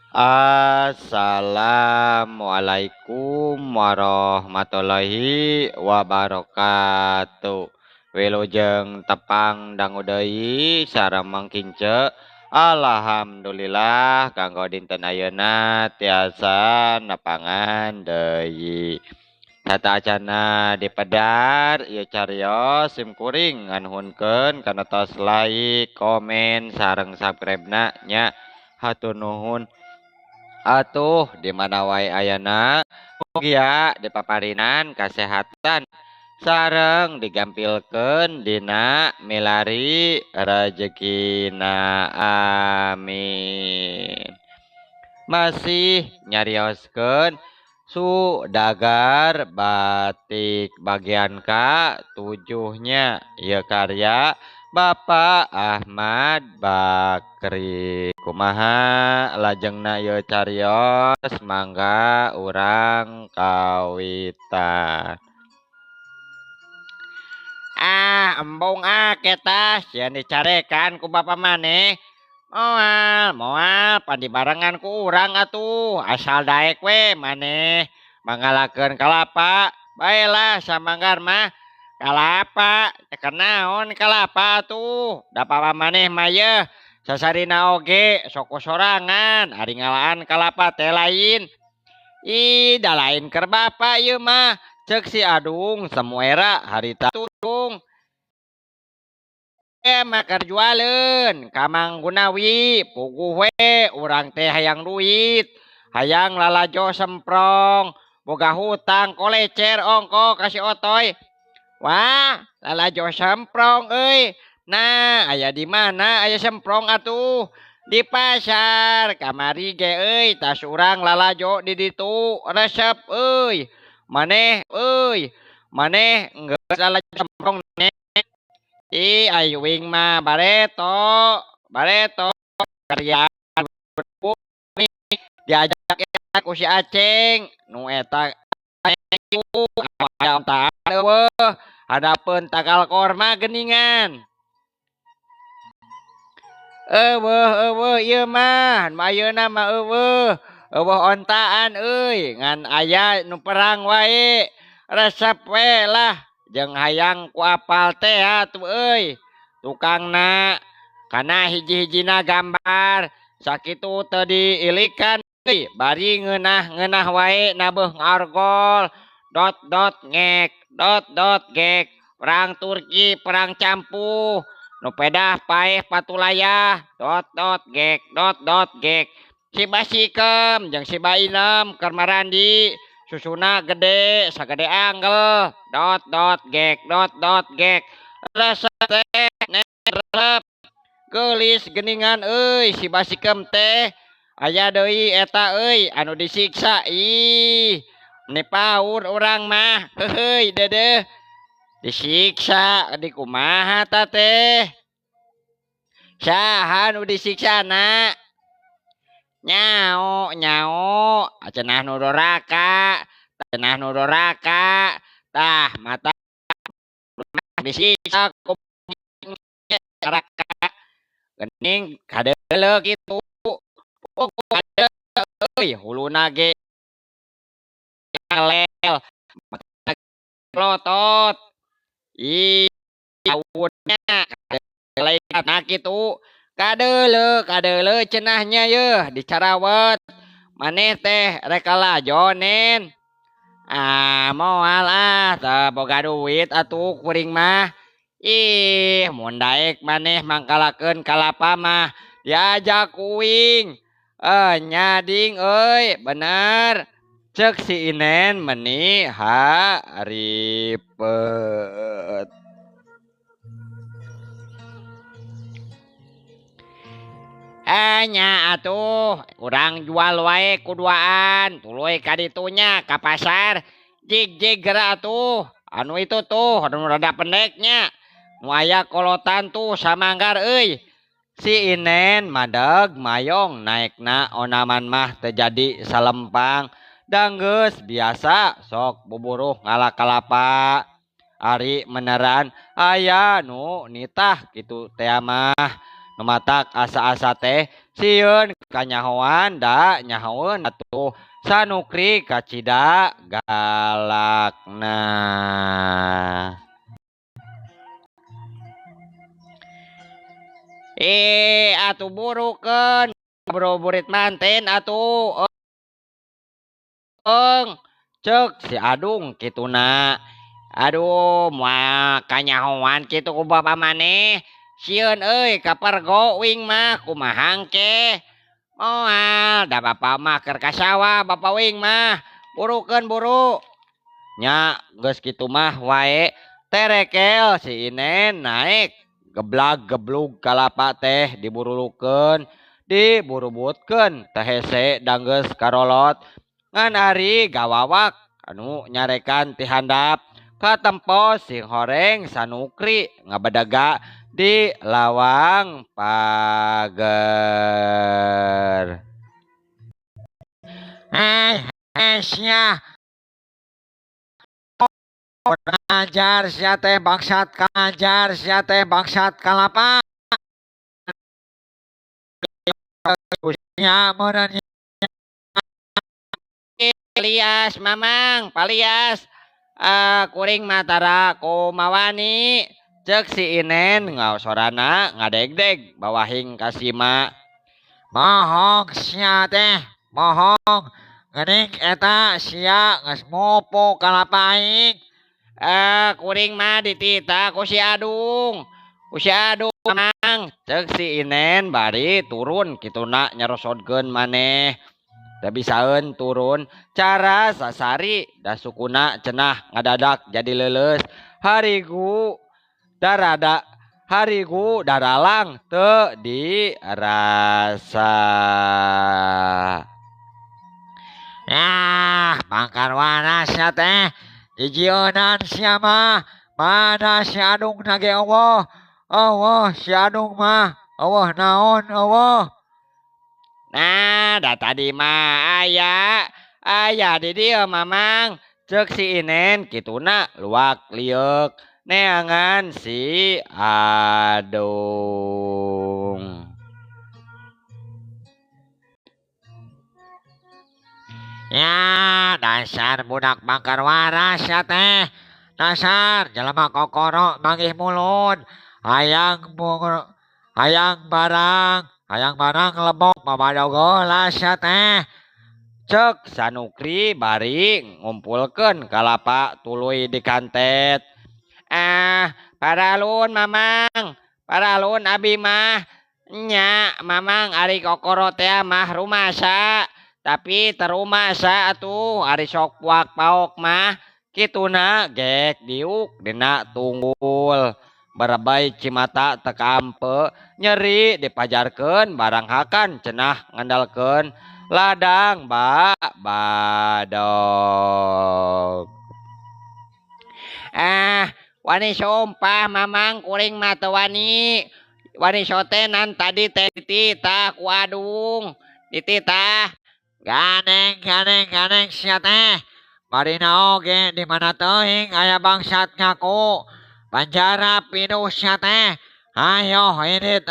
Assalamualaikum warahmatullahi wabarakatuh. Wilujeng tepang dangu deui sareng mangkince. Alhamdulillah kanggo dinten ayeuna tiasa nepangan deui. Tata acana dipedar ieu cariyos simkuring nganuhunkeun kana tos like, komen sareng subscribe-na nya. Hatur nuhun. Atuh di mana wae ayana mugia dipaparinan kasehatan sareng digampilkeun dina milari rezekina amin. Masih nyarioskeun Sudagar batik bagian ka-7-nya ieu karya Bapak Ahmad Bakri. Kumaha lajengna ieu cariyos mangga urang kawitan. Embung kita sieun dicarekan ku Bapak maneh. Moal pan dibarengan ku urang atuh asal daek we maneh mangalakeun kalapa baelah samanggar mah kalapa teu naon kalapa atuh da Papa maneh mah yeuh sasarina oge sok sorangan ari ngalaan kalapa teh lain da lain keur Bapa ieu mah ceuk si Adung Samuera harita tudung makar jualeun ka Mang Gunawi puguh we urang teh hayang duit hayang lalajo semprong boga hutang kolecer ongko kasih otoy wah lalajo semprong euy nah aya di mana aya semprong atuh di pasar kamari ge euy tas urang lalajo di ditu resep euy maneh geus lalajo semprong ayo wing mah bareto karya diajak ku si Aceng nu eta hadapeun takal korma geningan eueuh ieu mah ayeuna mah eueuh ontaan euy ngan aya nu perang wae resep we lah jeung hayang ku apal teh atuh euy tukangna kana hiji-hijina gambar sakitu teu diilikan euy bari ngeunah wae nabeuh ngargol dot gek perang Turki perang campuh nu pedah paeh patulayah dot gek si Basikem jeung si Bainem keur marandi susuna gede sagede anggel dot gek resep teh resep geulis geningan euy si Basikem teh aya deui eta euy anu disiksa ni paur urang mah heuheuy dedeh disiksa di kumaha ta teh saha nu disiksana nyao cenah nu doraka tah mata disiksa ku doraka gening kadeuleuh kitu euy huluna ge lel lotot awutnya lain kitu kadeuleuh cenahnya yeuh dicarawet maneh teh rek kalajonen moal teu boga duit atuh kuring mah mun daek maneh mangkalakeun kalapa mah diajak kuing nyading euy bener ceuk si Inen meuni haripet nya atuh urang jual wae kuduaan tuluy ka ditunya ka pasar jig geura atuh anu itu tuh anu rada pendeknya nu aya kolotan tuh samanggar euy si Inen madeg mayong naekna onaman mah teu jadi salempang danggeus biasa sok buburuh ngala kalapa ari meneran aya nu nitah kitu teh mah Numatak asa-asa teh sieun kanyahoan da nyahoeun atuh Sanukri kacida galakna. Atuh burukeun bro burit manten atuh cek si Adung kituna. Aduh moal kanyahoan kitu ku bapa maneh. Sieun euy kapergo wing mah kumaha engke. Moal da bapa mah keur ka sawah bapa wing mah. Burukeun buru. Nya geus kitu mah wae terekel si Inen naik geblag geblug kalapa teh diburulukeun diburubutkeun teh hese danggeus karolot ngan ari gawawak anu nyarekan ti handap ka tempos sing horeng Sanukri ngabadaga di lawang pager. Sia ajar sia teh bangsat kajar sia teh bangsat kalapa nya meureun Palias mamang palias kuring matara kumawani cek si Inen ngaosorana ngadegdeg bawahing kasima mohong sia teh mohong geuning eta sia geus mupu kalapa aing kuring mah dititah ku si Adung mang cek si Inen bari turun kituna nyerosodkeun maneh da bisaeun turun cara sasari da sukuna cenah ngadadak jadi leuleus harigu daralang teu dirasa. Mangkar waras sia teh dijieunnan sia mah mana si Adung nage eueuh si Adung mah eueuh naon eueuh. Nah, da tadi mah aya di dieu mamang cek si Inen kituna luak liuk neangan si Adung. Ya, dasar budak bakar waras ya teh. Dasar jelema kokoro manggih mulut. Hayang barang lebok mabadogolas ya teh. Cek Sanukri bari ngumpulkeun kalapa tuluy di kantet. Paralun mamang, paralun abi mah. Nya mamang ari kokoro teh mah rumasa. Tapi terumasa atuh ari sok puak paok mah. Kituna gek diuk dina tunggul. Barabai cimata tekampe nyeri dipajarkeun barang hakan cenah ngandalkeun ladang badog. Wani sumpah mamang kuring mah teu wani sotenan tadi teh dititah ku Adung dititah ganeng sia teh barina oge di mana teuing aya bangsat ngaku panjara pinuh sia teh. Ayo edit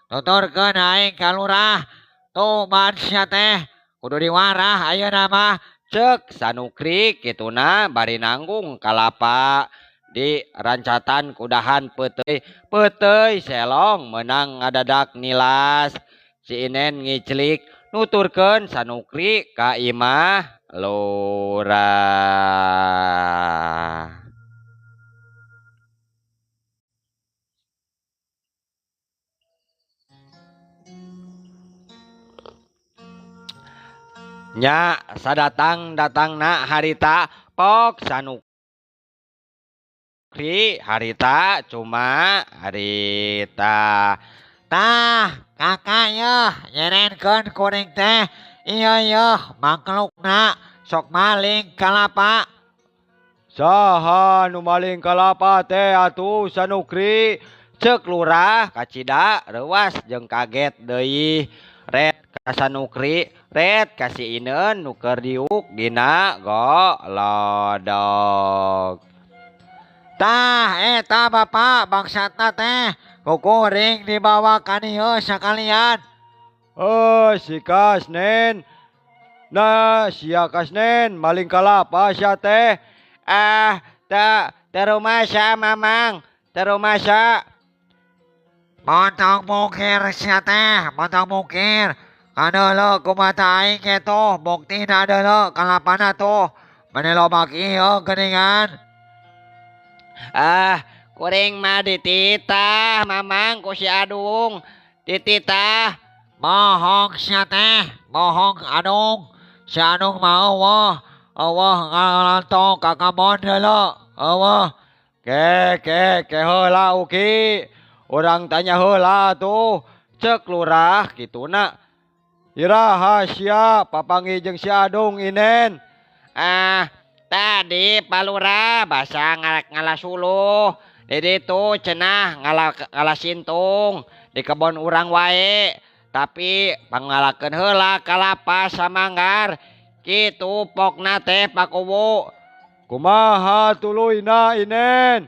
tuturkeun aing ka lurah tuman sia teh kudu diwarah ayeuna mah cek Sanukri kituna bari nanggung kalapa di rancatan kudahan peuteuy selong menang ngadadak nilas si Inen ngiclik nuturkeun Sanukri ka imah lurah. Nya sadatang-datangna harita pok Sanukri harita cuma harita. Tah kakak yeuh nyerenkeun kuring teh iya yeuh maklukna sok maling kalapa. Saha nu maling kalapa teh atuh Sanukri cek lurah kacida reuas jeung kaget deui red ka Sanukri red ka si Inen nu keur diuk dina golodog. Tah eta bapa bangsatna teh kukuring dibawa kanieu sakalian. Si Kasnen. Nah, sia Kasnen maling kalapa sia teh. Terumasa mamang, terumasa. Montong mungkir sia teh, montong mungkir. Kadeuleu kumata aing kitu, buktina deuleu kalapana tuh. Maneh lobak ieu geuningan. Kuring mah dititah mamang ku si Adung. Dititah. Bohong sia teh, bohong Adung. Si Adung mah eueuh ngalantong ka kabon deuleu. Eueuh. Ke heula uki. Urang tanya heula tuh. Cek lurah kituna. Iraha sia papanggih jeung si Adung inen. Tadi palura basa ngalasuluh. Di ditu cenah ngalasintung di kebon urang wae. Tapi pangalakeun heula kalapa samanggar. Kitu pokna teh pakuwu. Kumaha tuluyna inen?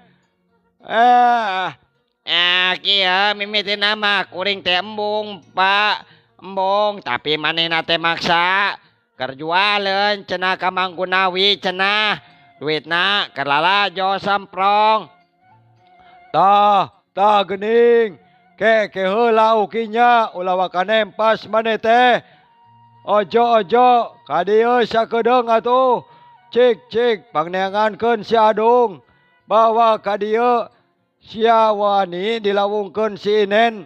Kieu mimitina mah kuring teh embung, Pak. Embung, tapi manehna teh maksa keur jualeun cenah ka Mang Gunawi cenah. Duitna keur lalajo samprong. Tah geuning. Ke heula ukinya ulah kanempas maneh teh. Ojo ka dieu sakedeung atuh. Cik pangneangankeun si Adung. Bawa ka dieu sia wani dilawungkeun si Inen.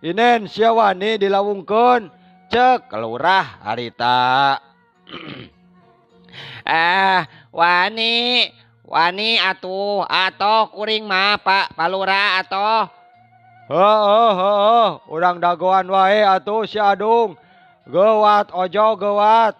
Inen sia wani dilawungkeun. Cek lurah harita. Wani atuh kuring mah Pak Palura atoh. Heeh, urang dagoan wae atuh si Adung. Geuwat ojo geuwat.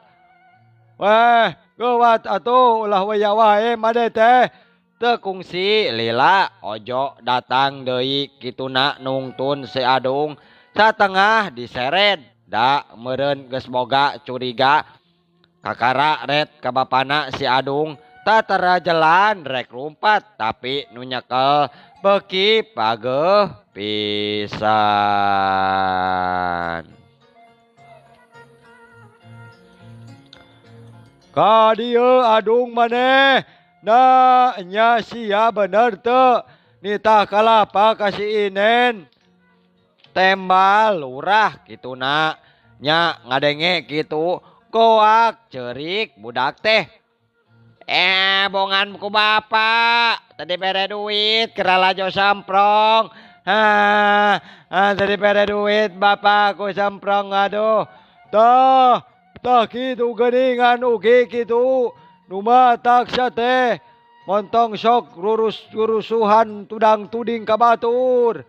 Geuwat atuh ulah waya wae made teh. Teu kungsi lila ojo datang deui kituna nungtun si Adung. Satengah diseret da meureun geus boga curiga. Kakara ret ka bapana si Adung. Tatara jalan rek rumpat tapi nu nyekel beuki pageuh pisan. Ka dieu Adung maneh. Nah nya sia bener teu nitah kalapa ka si Inen. Tembal lurah kituna nya ngadenge kitu goak ceurik budak teh. Bongan ku bapak tadi bere duit keralajo samprong. Tadi bere duit bapak ku samprong aduh. Tah kitu geuningan ugi kitu. Nu matak sia teh montong sok rurusuhan tudang tuding ka batur.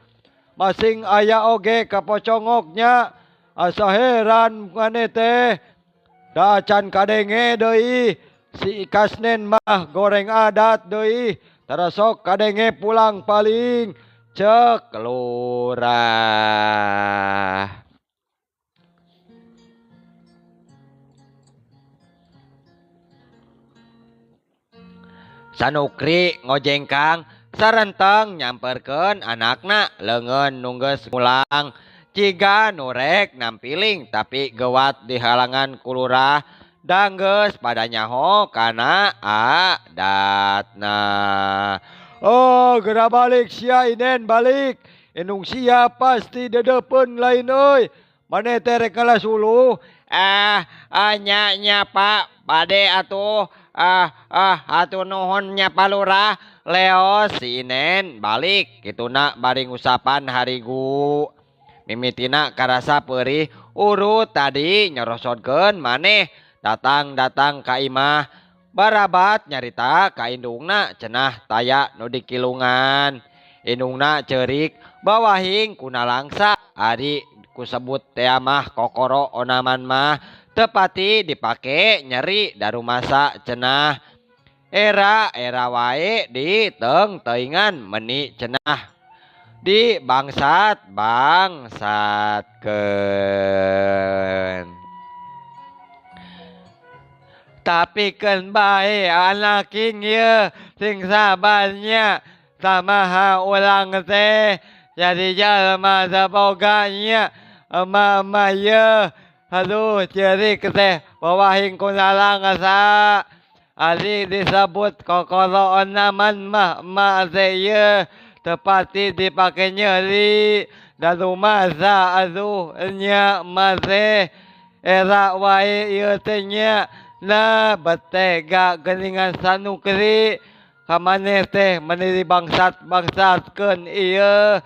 Masing aya oge kapocongoknya. Asa heran maneh teh. Da acan kadenge deui. Si Kasnen mah goreng adat deui. Tara sok kadenge pulang paling. Cek lurah. Sanukri ngojengkang sarenteng nyamperkeun anakna leungeun nunggeus mulang. Ciga nurek nampiling tapi geuwat di halangan ku lurah. Danggeus pada nyaho kana adatna. Geura balik sia Inen balik. Enung sia pasti dedepeun lain euy. Maneh teh rek ngalasuluh. Nya Pak pade atuh. Atuh nuhun nya Palurah. Leos si Inen balik kituna bari ngusapan harigu. Mimitina karasa peurih urut tadi nyerosodkeun maneh. Datang ka imah barabat nyarita ka indungna cenah taya nu dikilungan. Indungna ceurik bawahing kuna langsa ari kusebut teh mah kokoro onaman mah tepati dipake nyeri darumasa cenah. Era wae di teung teuingan meni cenah di bangsatkeun. Tapi keun bae anaking ieu sing sabarnya samaha ulang teh jadi jalma saboganya emak-emak ye aduh cerik teh bawahing kunalang asa ari disebut kokoro onaman mah emak teh ye tepati dipake nyeri dan masa aduh nya emak teh era wae ieu teh nya na betega geningan sanukri kamane teh meniri bangsatkeun ieu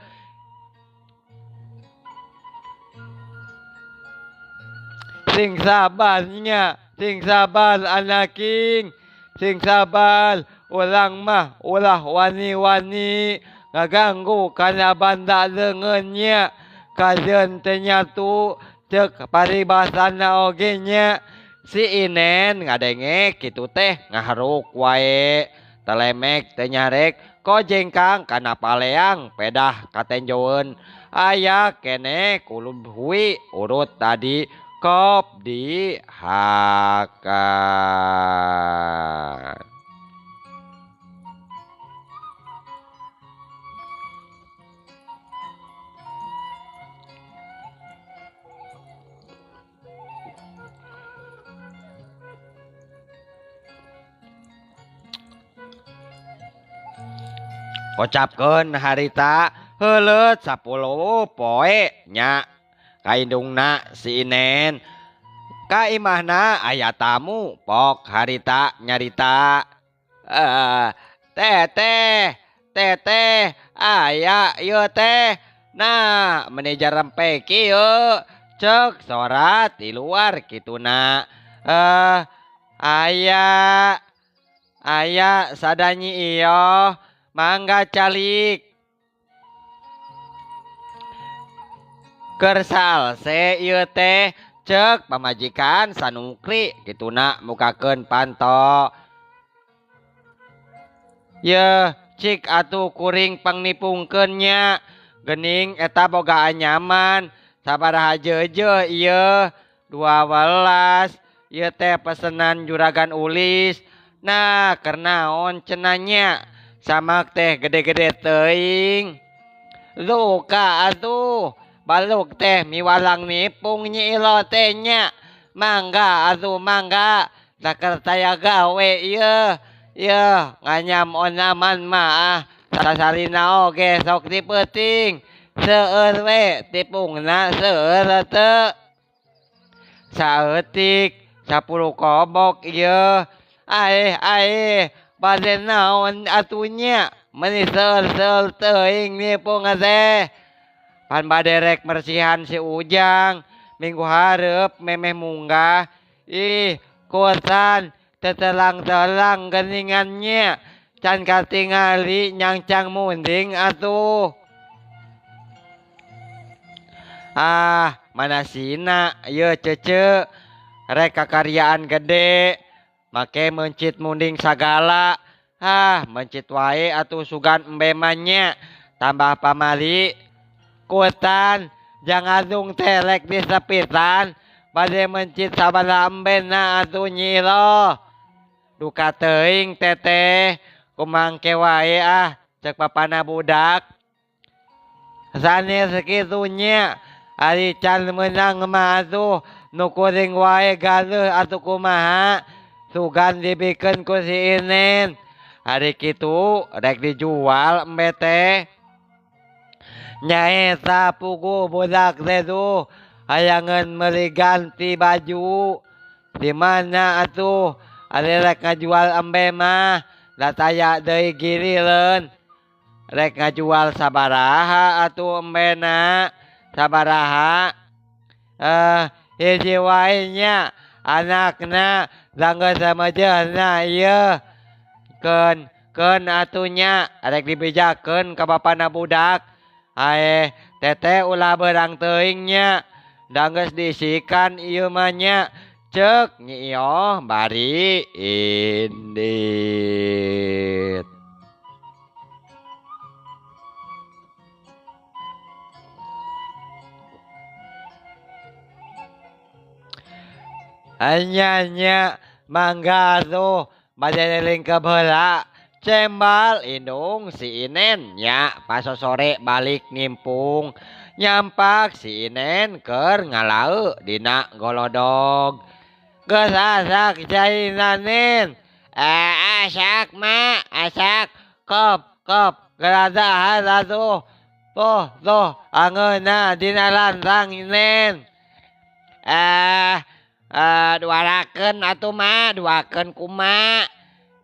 sing sabarnya sing sabar anaking sing sabar ulang mah ulah wani-wani ngaganggu kana banda leungeunnya kajeun teh nyatu cek paribasana oge nya si Inen ngadenge kitu teh ngaharuk wae telemek teh nyarek kojengkang kana paleang pedah katenjoeun aya kene kulub hui urut tadi kop di hakan. Kocapkeun harita heuleut 10 poe nya kaindungna si Inen ka imahna aya tamu pok harita nyarita teteh aya ieu teh nah manajer rempe kieu cek sorat di luar kituna aya sadanyi iyo mangga calik kersal se ieu teh cek pamajikan sanukri kituna mukakeun panto ye cik atuh kuring pangnipungkeunnya gening eta bogaan nyaman sabaraha jeje ieu 12 ieu teh pesenan juragan Ulis nah kernaon cenanya samak teh gede-gede teuing luka atuh baluk teh miwalang nipung nyi ilo teh nya mangga atuh mangga sakertaya gawe ieu nganyam onaman mah sasalina oge sok dipeuting seueur we tipungna seueur teu saeutik 10 kobok ieu ae bade naon atunya meni seueur teuing nipung teh pan bade rek mersihan si Ujang minggu hareup memeh munggah ih kosan tetelang-telang geningannya can katingali nyangcang munding atuh mana sina ieu cece rek kakaryaan gede make mencit munding sagala mencit wae atuh sugan embemannya tambah pamali kutan jangadung telek di sepitan bade mencit sabada embena atuh nyilo duka teuing teteh kumangke wae cek papana budak sanes sakitunya ari can meunang mah atuh nu kuring wae galeuh atuh kumaha sugan dibikeun ku si Inen ari kitu rek dijual embe teh nyaeta pugu budak teh tuh hayangan meuli ganti baju di mana atuh ari rek ngajual embe mah dataya deui girileun rek ngajual sabaraha atuh embena sabaraha hiji wae nya anakna langgeus samejeuna ieu keun atunya rek dibejakeun ka bapana budak teteh ulah berang teuingnya danggeus diisikan ieu mah nya cek nyi iyo bari indit anya mangga tuh bade leleng ke heula Cembal indung si Inen nya pas sore balik ngimpung nyampak si Inen keur ngalau dina golodog geus asak cainanin asak ma asak kop geradahan atuh tuh angeuna dina lantang Inen duarakeun atuh ma duakeun kumaha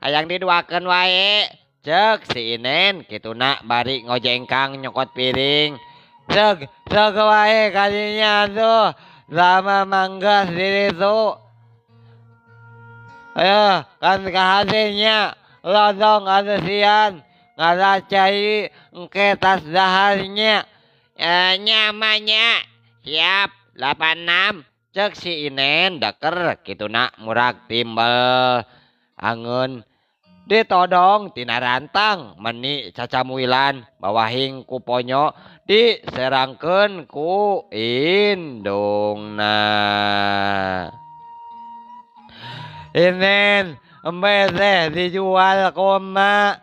hayang diduakeun wae cek si Inen kituna bari ngojengkang nyokot piring cek wae kadinya tuh sama manggas di ditu ayo kan kahadinya lodong atuh sian ngaracai engke tas daharnya nyamanya siap 86 cek si Inen deker kituna murag timbel angeun ditodong tina rantang meni cacamuilan bawahing ku ponyo diserangkeun ku indungna Inen embe teh dijual koma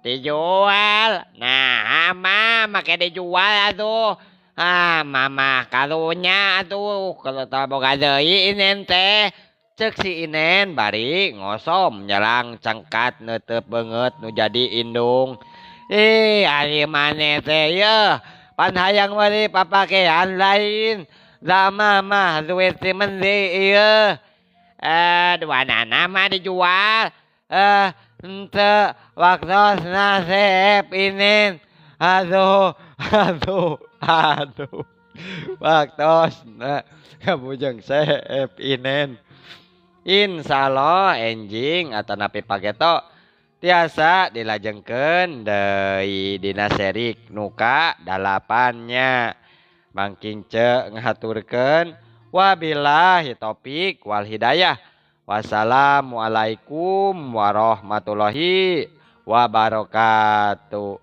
dijual nah ama make dijual atuh mama karunya atuh kalau tak boga deui Inen teh cek si Inen bari ngosom nyerang cangkat neuteup beungeut nu jadi indung ari maneh teh yeuh pan hayang meuli papakean lain lama mah duit ti mendi ieu duanana mah dijual henteu waktosna seep Inen aduh waktosna kabujang seep Inen Insyaallah enjing atanapi pageto tiasa dilajengkeun deui dina serik nuka 8-nya mangking ce ngahaturkeun wabillahi taufik wal hidayah wassalamualaikum warahmatullahi wabarakatuh.